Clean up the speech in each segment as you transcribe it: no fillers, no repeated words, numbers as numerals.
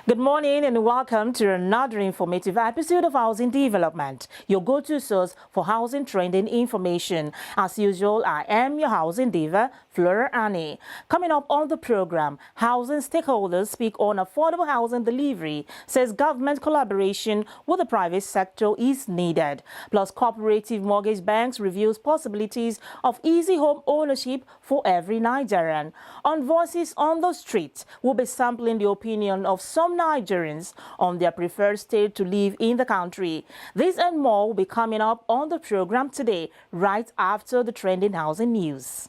Good morning and welcome to another informative episode of Housing Development, your go-to source for housing trending information. As usual, I am your housing diva, Flora Annie. Coming up on the program, housing stakeholders speak on affordable housing delivery, says government collaboration with the private sector is needed. Plus, cooperative mortgage banks reveals possibilities of easy home ownership for every Nigerian. On Voices on the Street, we'll be sampling the opinion of some Nigerians on their preferred state to live in the country. This and more will be coming up on the program today, right after the trending housing news.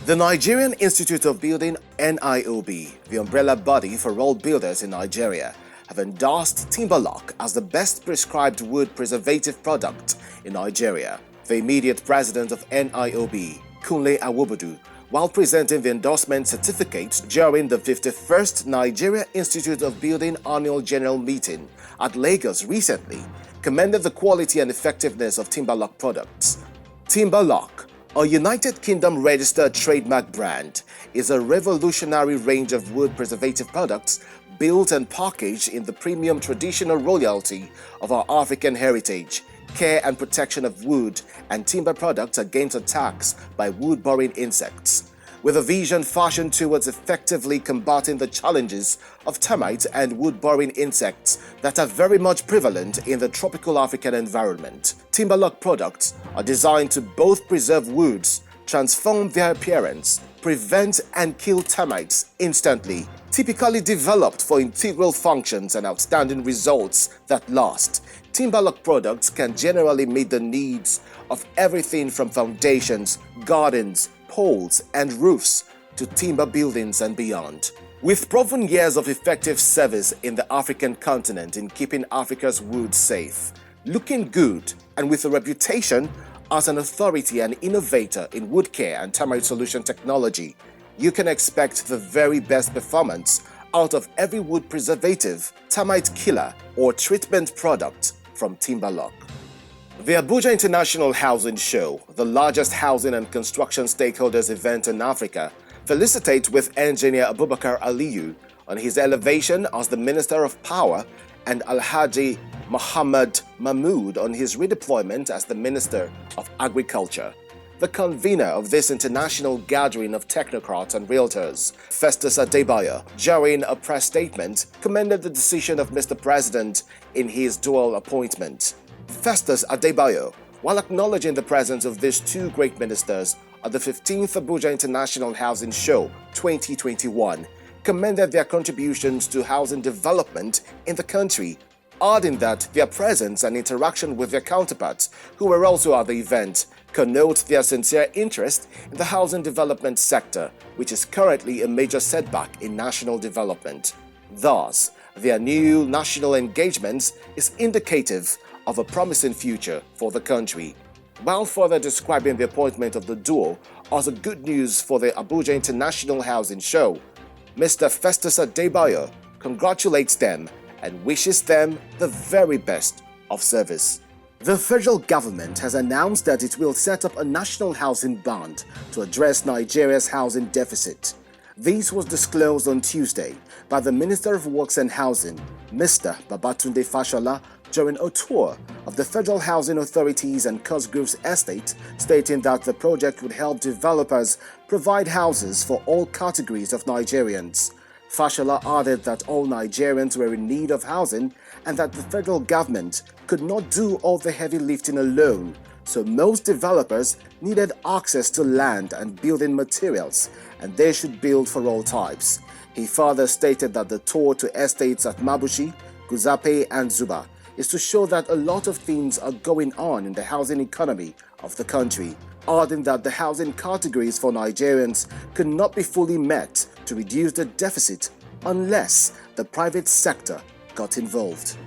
The Nigerian Institute of Building (NIOB), the umbrella body for all builders in Nigeria, have endorsed Timberlock as the best prescribed wood preservative product in Nigeria. The immediate president of NIOB, Kunle Awobodu, while presenting the endorsement certificate during the 51st Nigeria Institute of Building Annual General Meeting at Lagos recently, commended the quality and effectiveness of Timberlock products. Timberlock, a United Kingdom registered trademark brand, is a revolutionary range of wood preservative products built and packaged in the premium traditional royalty of our African heritage, care and protection of wood and timber products against attacks by wood-boring insects, with a vision fashioned towards effectively combating the challenges of termites and wood-boring insects that are very much prevalent in the tropical African environment. Timberlock products are designed to both preserve woods, transform their appearance, prevent and kill termites instantly, typically developed for integral functions and outstanding results that last. Timberlock products can generally meet the needs of everything from foundations, gardens, poles and roofs to timber buildings and beyond. With proven years of effective service in the African continent in keeping Africa's wood safe, looking good, and with a reputation as an authority and innovator in wood care and termite solution technology, you can expect the very best performance out of every wood preservative, termite killer, or treatment product from Timberlock. The Abuja International Housing Show, the largest housing and construction stakeholders event in Africa, felicitates with engineer Abubakar Aliyu on his elevation as the Minister of Power and Alhaji Muhammad Mahmood on his redeployment as the Minister of Agriculture. The convener of this international gathering of technocrats and realtors, Festus Adebayo, during a press statement, commended the decision of Mr. President in his dual appointment. Festus Adebayo, while acknowledging the presence of these two great ministers at the 15th Abuja International Housing Show 2021, commended their contributions to housing development in the country, adding that their presence and interaction with their counterparts, who were also at the event, connote their sincere interest in the housing development sector, which is currently a major setback in national development. Thus, their new national engagements is indicative of a promising future for the country. While further describing the appointment of the duo as a good news for the Abuja International Housing Show, Mr. Festus Adebayo congratulates them and wishes them the very best of service. The federal government has announced that it will set up a national housing bond to address Nigeria's housing deficit. This was disclosed on Tuesday by the Minister of Works and Housing, Mr. Babatunde Fashola, during a tour of the Federal Housing Authorities and Cosgrove's estate, stating that the project would help developers provide houses for all categories of Nigerians. Fashola added that all Nigerians were in need of housing and that the federal government could not do all the heavy lifting alone, so most developers needed access to land and building materials, and they should build for all types. He further stated that the tour to estates at Mabushi, Guzape and Zuba is to show that a lot of things are going on in the housing economy of the country, adding that the housing categories for Nigerians could not be fully met to reduce the deficit unless the private sector got involved.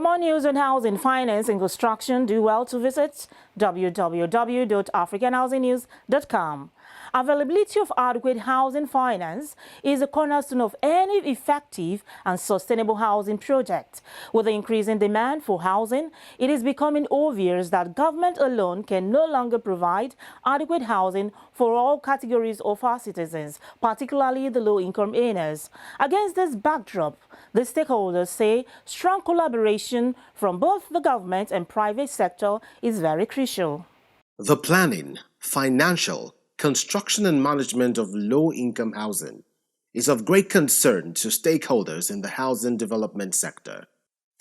more news on housing, finance and construction, do well to visit www.africanhousingnews.com. Availability of adequate housing finance is a cornerstone of any effective and sustainable housing project. With the increasing demand for housing, it is becoming obvious that government alone can no longer provide adequate housing for all categories of our citizens, particularly the low-income earners. Against this backdrop, the stakeholders say strong collaboration from both the government and private sector is very crucial. The planning, financial, construction and management of low-income housing is of great concern to stakeholders in the housing development sector.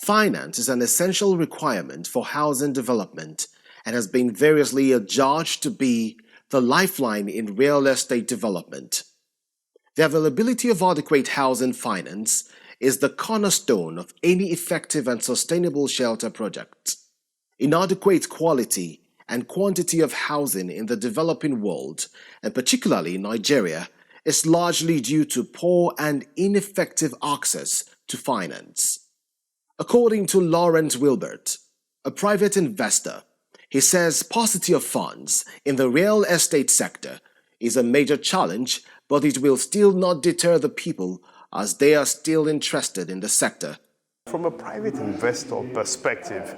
Finance is an essential requirement for housing development and has been variously adjudged to be the lifeline in real estate development. The availability of adequate housing finance is the cornerstone of any effective and sustainable shelter project. Inadequate quality and quantity of housing in the developing world, and particularly in Nigeria, is largely due to poor and ineffective access to finance. According to Lawrence Wilbert, a private investor, he says paucity of funds in the real estate sector is a major challenge, but it will still not deter the people as they are still interested in the sector. From a private investor perspective,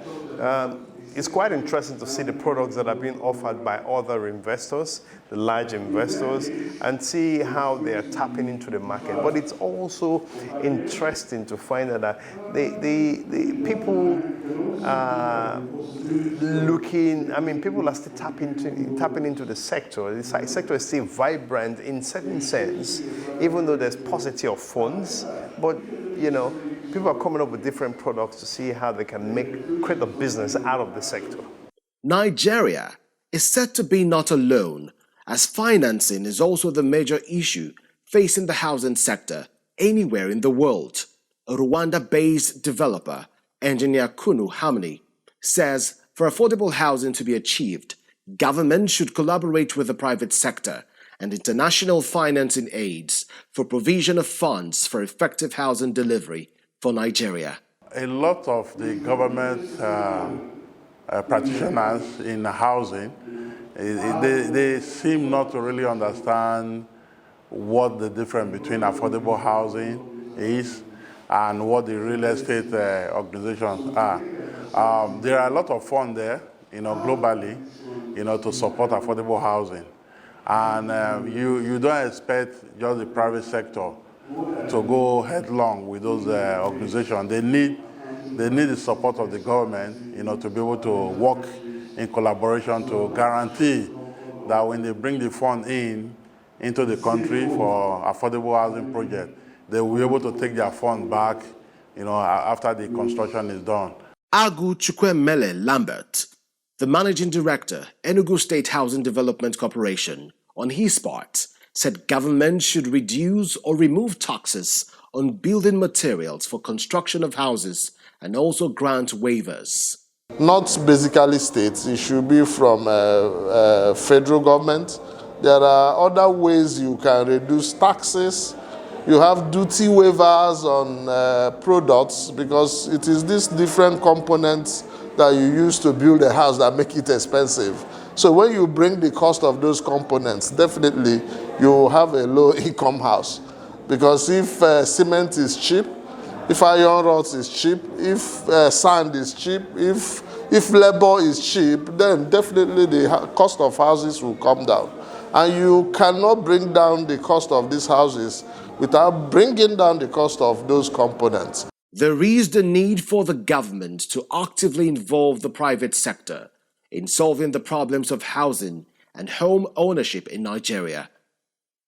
it's quite interesting to see the products that are being offered by other investors, the large investors, and see how they are tapping into the market. But it's also interesting to find that the people are looking, people are still tapping into the sector. The sector is still vibrant in certain sense, even though there's paucity of funds, but people are coming up with different products to see how they can create a business out of the sector. Nigeria is said to be not alone, as financing is also the major issue facing the housing sector anywhere in the world. A Rwanda-based developer, engineer Kunu Hamni, says for affordable housing to be achieved, government should collaborate with the private sector and international financing aids for provision of funds for effective housing delivery for Nigeria. A lot of the government practitioners in housing, they seem not to really understand what the difference between affordable housing is and what the real estate organizations are. There are a lot of funds there, globally, to support affordable housing. And you don't expect just the private sector to go headlong with those organizations. They need the support of the government, to be able to work in collaboration to guarantee that when they bring the fund into the country for affordable housing project, they will be able to take their fund back, after the construction is done. Agu Chukwemele Lambert, the managing director, Enugu State Housing Development Corporation, on his part, said government should reduce or remove taxes on building materials for construction of houses and also grant waivers. Not basically states, it should be from federal government. There are other ways you can reduce taxes. You have duty waivers on products, because it is these different components that you use to build a house that make it expensive. So when you bring the cost of those components, definitely you have a low-income house. Because if cement is cheap, if iron rods is cheap, if sand is cheap, if labor is cheap, then definitely the cost of houses will come down. And you cannot bring down the cost of these houses without bringing down the cost of those components. There is the need for the government to actively involve the private sector in solving the problems of housing and home ownership in Nigeria.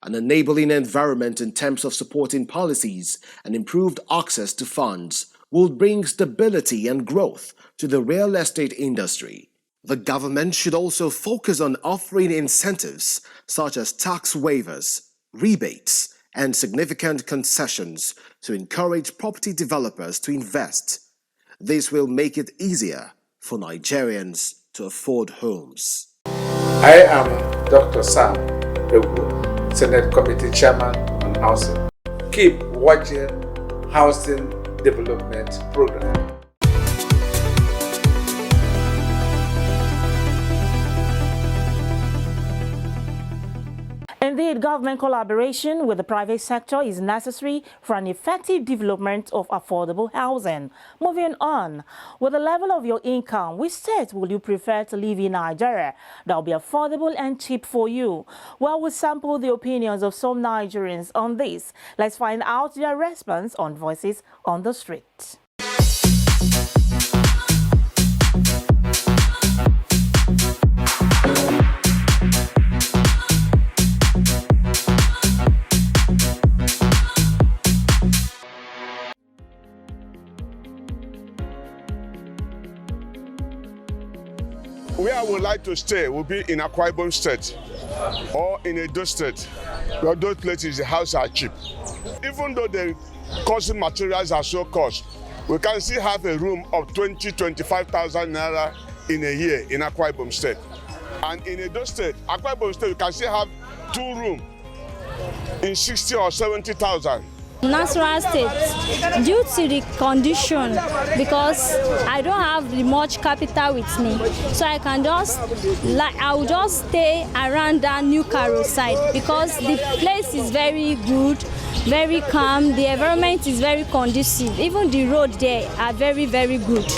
An enabling environment in terms of supporting policies and improved access to funds will bring stability and growth to the real estate industry. The government should also focus on offering incentives such as tax waivers, rebates, and significant concessions to encourage property developers to invest. This will make it easier for Nigerians to afford homes. I am Dr. Sam Regu, Senate Committee Chairman on Housing. Keep watching Housing Development Program. State-government collaboration with the private sector is necessary for an effective development of affordable housing. Moving on, with the level of your income, which state will you prefer to live in Nigeria that will be affordable and cheap for you? Well, we'll sample the opinions of some Nigerians on this. Let's find out their response on Voices on the Street. Where I would like to stay will be in Akwa Ibom State or in Edo State, where those places the houses are cheap. Even though the costing materials are so cost, we can still have a room of 25,000 naira in a year in Akwa Ibom State. And in Edo State, Akwa Ibom State, you can still have 2 rooms in 60 or 70,000. Natural state, due to the condition, because I don't have much capital with me, so I can just I will just stay around that New Cairo side because the place is very good, very calm, the environment is very conducive, even the road there are very good,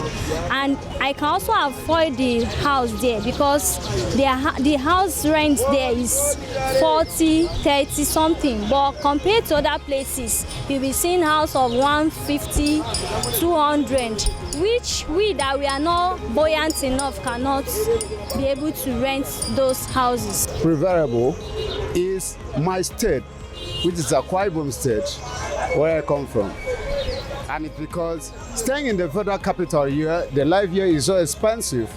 and I can also afford the house there because the house rent there is 40, 30 something, but compared to other places you'll be seeing house of 150, 200, which we that we are not buoyant enough cannot be able to rent those houses. Preferable is my state, which is Akwa Ibom State, where I come from. And it's because staying in the federal capital here, the life here is so expensive.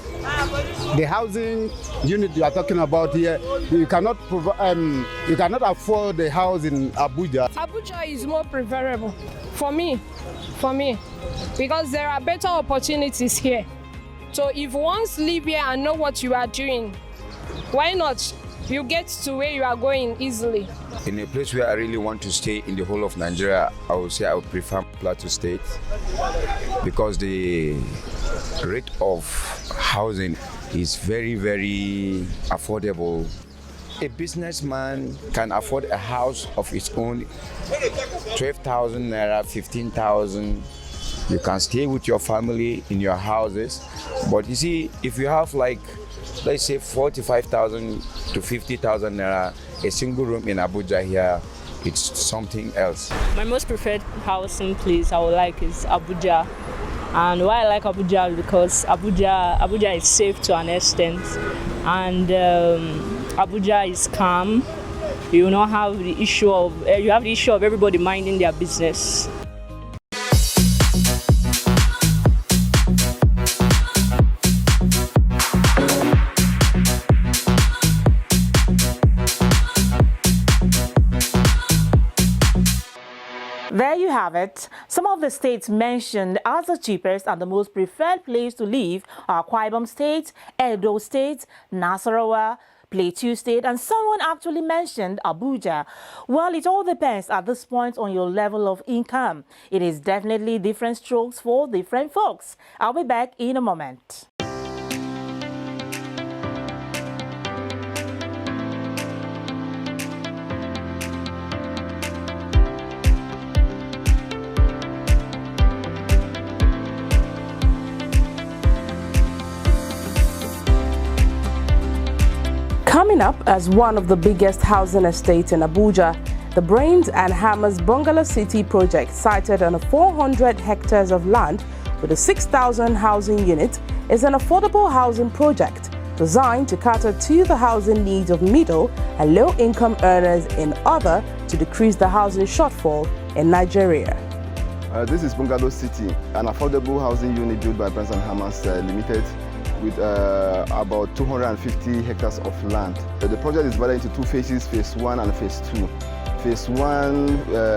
The housing unit you are talking about here, you cannot afford the house in Abuja. Abuja is more preferable for me, because there are better opportunities here. So if you want to live here and know what you are doing, why not? You get to where you are going easily. In a place where I really want to stay in the whole of Nigeria, I would say I would prefer Plateau State because the rate of housing is very affordable. A businessman can afford a house of its own, 12,000 naira, 15,000. You can stay with your family in your houses. But you see, if you have like, let's say 45,000 to 50,000 naira, a single room in Abuja here, it's something else. My most preferred housing place I would like is Abuja. And why I like Abuja is because Abuja is safe to an extent, and Abuja is calm. You will not have the issue of everybody minding their business. There you have it. Some of the states mentioned as the cheapest and the most preferred place to live are Akwa Ibom State, Edo State, Nasarawa, Plateau State, and someone actually mentioned Abuja. Well, it all depends at this point on your level of income. It is definitely different strokes for different folks. I'll be back in a moment. Coming up as one of the biggest housing estates in Abuja, the Brains and Hammers Bungalow City project, sited on 400 hectares of land with a 6,000 housing unit, is an affordable housing project designed to cater to the housing needs of middle and low-income earners in order to decrease the housing shortfall in Nigeria. This is Bungalow City, an affordable housing unit built by Brains and Hammers Limited, with about 250 hectares of land. The project is divided into 2 phases, phase 1 and phase 2. Phase 1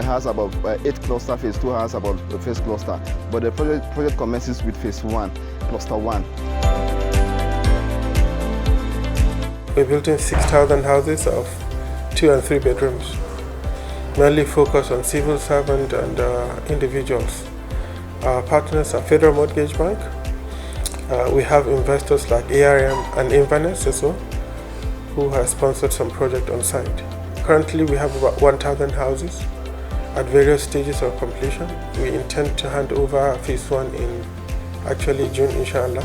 has about 8 clusters, phase 2 has about the first cluster. But the project commences with phase 1, cluster 1. We're building 6,000 houses of 2 and 3 bedrooms, mainly focused on civil servants and individuals. Our partners are Federal Mortgage Bank. We have investors like ARM and Inverness as well, who have sponsored some project on site. Currently, we have about 1,000 houses at various stages of completion. We intend to hand over phase 1 in actually June, inshallah.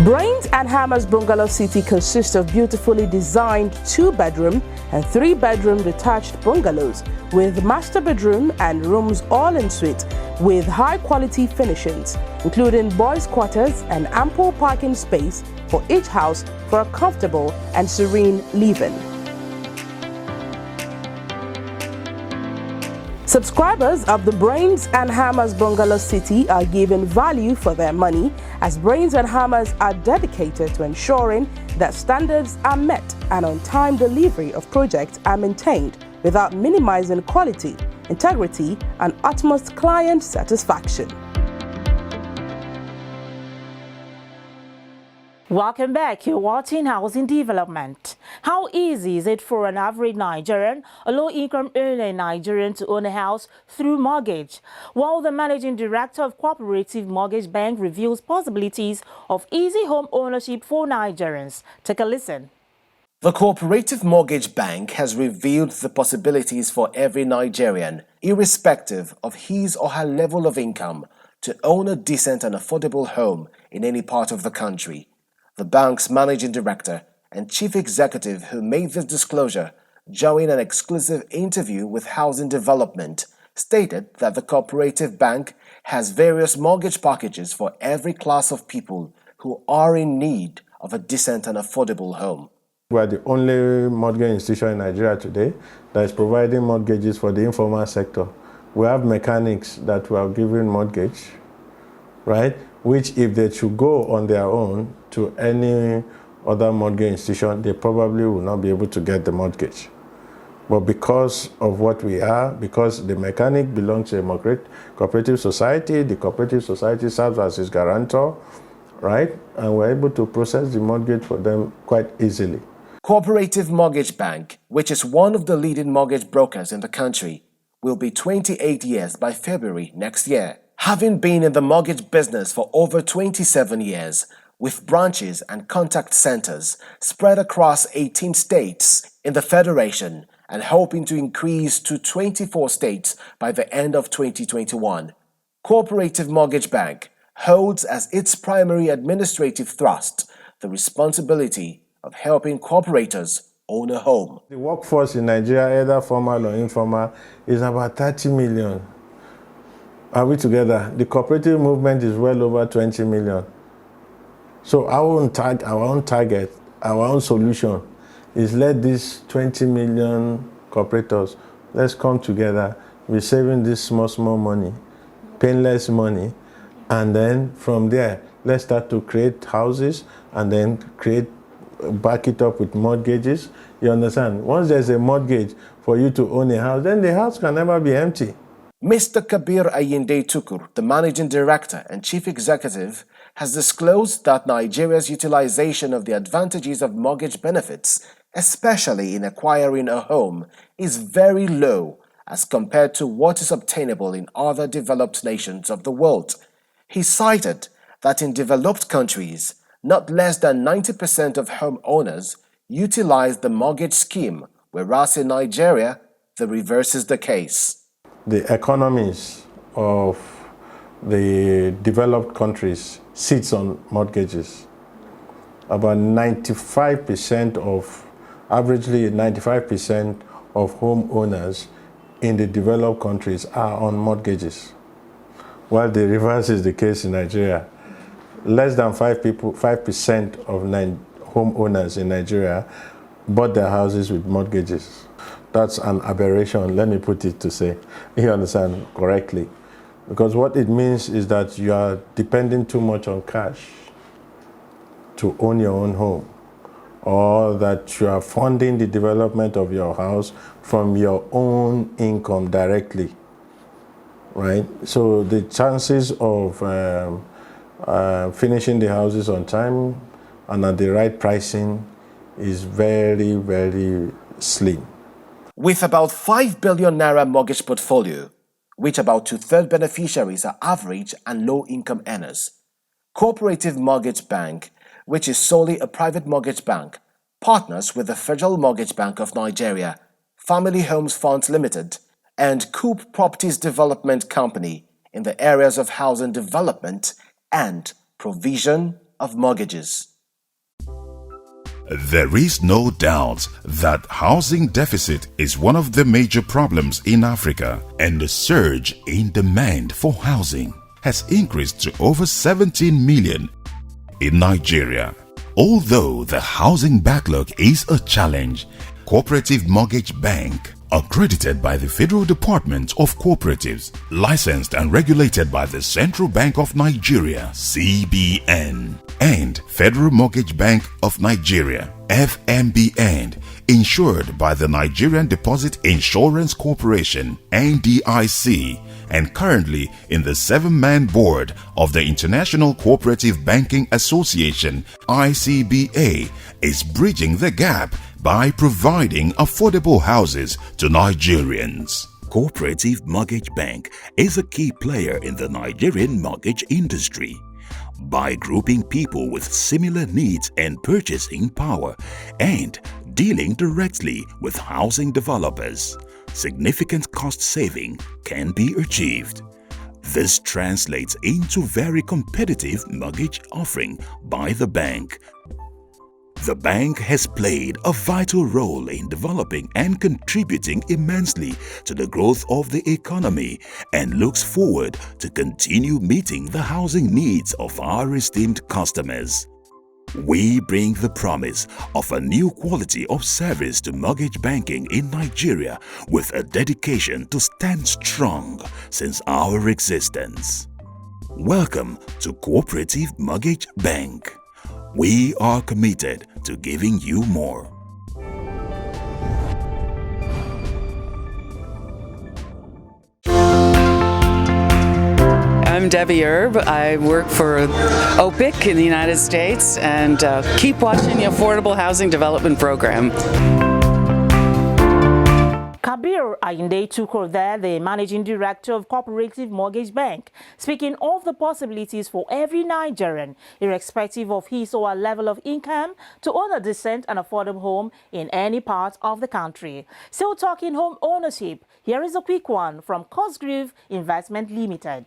Brains and Hammers Bungalow City consists of beautifully designed 2-bedroom and 3-bedroom detached bungalows with master bedroom and rooms all en suite with high-quality finishings, including boys' quarters and ample parking space for each house for a comfortable and serene living. Subscribers of the Brains and Hammers Bungalow City are given value for their money, as Brains and Hammers are dedicated to ensuring that standards are met and on-time delivery of projects are maintained without minimizing quality, integrity, and utmost client satisfaction. Welcome back. You're watching Housing Development. How easy is it for an average Nigerian, a low-income earner Nigerian, to own a house through mortgage? Well, the managing director of Cooperative Mortgage Bank reveals possibilities of easy home ownership for Nigerians. Take a listen. The Cooperative Mortgage Bank has revealed the possibilities for every Nigerian, irrespective of his or her level of income, to own a decent and affordable home in any part of the country. The bank's managing director and chief executive, who made this disclosure during an exclusive interview with Housing Development, stated that the cooperative bank has various mortgage packages for every class of people who are in need of a decent and affordable home. We are the only mortgage institution in Nigeria today that is providing mortgages for the informal sector. We have mechanics that we are giving mortgage, right? Which, if they should go on their own to any other mortgage institution, they probably will not be able to get the mortgage. But because of what we are, because the mechanic belongs to a cooperative society, the cooperative society serves as his guarantor, right? And we're able to process the mortgage for them quite easily. Cooperative Mortgage Bank, which is one of the leading mortgage brokers in the country, will be 28 years by February next year. Having been in the mortgage business for over 27 years, with branches and contact centers spread across 18 states in the Federation and hoping to increase to 24 states by the end of 2021, Cooperative Mortgage Bank holds as its primary administrative thrust the responsibility of helping cooperators own a home. The workforce in Nigeria, either formal or informal, is about 30 million. Are we together? The cooperative movement is well over 20 million. So our own target, our own solution is let these 20 million cooperators, let's come together, we're saving this small money, painless money, and then from there, let's start to create houses and then back it up with mortgages. You understand? Once there's a mortgage for you to own a house, then the house can never be empty. Mr. Kabir Ayinde Tukur, the Managing Director and Chief Executive, has disclosed that Nigeria's utilization of the advantages of mortgage benefits, especially in acquiring a home, is very low as compared to what is obtainable in other developed nations of the world. He cited that in developed countries, not less than 90% of homeowners utilize the mortgage scheme, whereas in Nigeria, the reverse is the case. The economies of the developed countries sits on mortgages. About 95% averagely 95% of homeowners in the developed countries are on mortgages, while the reverse is the case in Nigeria. Less than 5% of homeowners in Nigeria bought their houses with mortgages. That's an aberration, let me put it to say. You understand correctly. Because what it means is that you are depending too much on cash to own your own home, or that you are funding the development of your house from your own income directly, right? So the chances of finishing the houses on time and at the right pricing is very, very slim. With about 5 billion naira mortgage portfolio, which about two-thirds beneficiaries are average and low-income earners, Cooperative Mortgage Bank, which is solely a private mortgage bank, partners with the Federal Mortgage Bank of Nigeria, Family Homes Funds Limited, and Coop Properties Development Company in the areas of housing development and provision of mortgages. There is no doubt that housing deficit is one of the major problems in Africa, and the surge in demand for housing has increased to over 17 million in Nigeria. Although the housing backlog is a challenge, Cooperative Mortgage Bank, accredited by the Federal Department of Cooperatives, licensed and regulated by the Central Bank of Nigeria (CBN), and Federal Mortgage Bank of Nigeria (FMBN), insured by the Nigerian Deposit Insurance Corporation (NDIC), and currently in the 7-man board of the International Cooperative Banking Association (ICBA), is bridging the gap by providing affordable houses to Nigerians. Cooperative Mortgage Bank is a key player in the Nigerian mortgage industry. By grouping people with similar needs and purchasing power and dealing directly with housing developers, significant cost saving can be achieved. This translates into very competitive mortgage offering by the bank. The bank has played a vital role in developing and contributing immensely to the growth of the economy and looks forward to continue meeting the housing needs of our esteemed customers. We bring the promise of a new quality of service to mortgage banking in Nigeria with a dedication to stand strong since our existence. Welcome to Cooperative Mortgage Bank. We are committed to giving you more. I'm Debbie Erb. I work for OPIC in the United States, and keep watching the Affordable Housing Development Program. Kabir Ayinde Tukur there, the Managing Director of Cooperative Mortgage Bank, speaking of the possibilities for every Nigerian, irrespective of his or her level of income, to own a decent and affordable home in any part of the country. Still talking home ownership, here is a quick one from Cosgrove Investment Limited.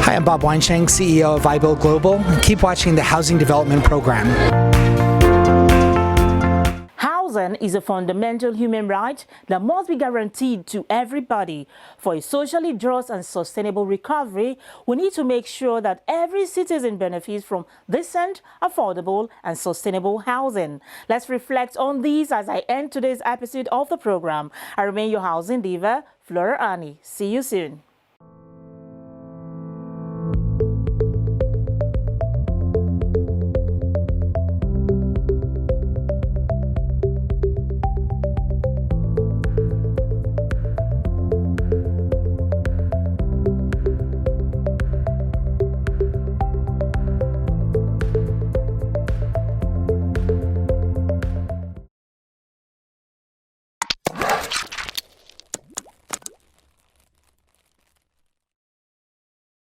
I'm Bob Weinsheng, CEO of iBuild Global. Keep watching the Housing Development Program. Housing is a fundamental human right that must be guaranteed to everybody. For a socially just and sustainable recovery, we need to make sure that every citizen benefits from decent, affordable, and sustainable housing. Let's reflect on these as I end today's episode of the program. I remain your housing diva, Flora Annie. See you soon.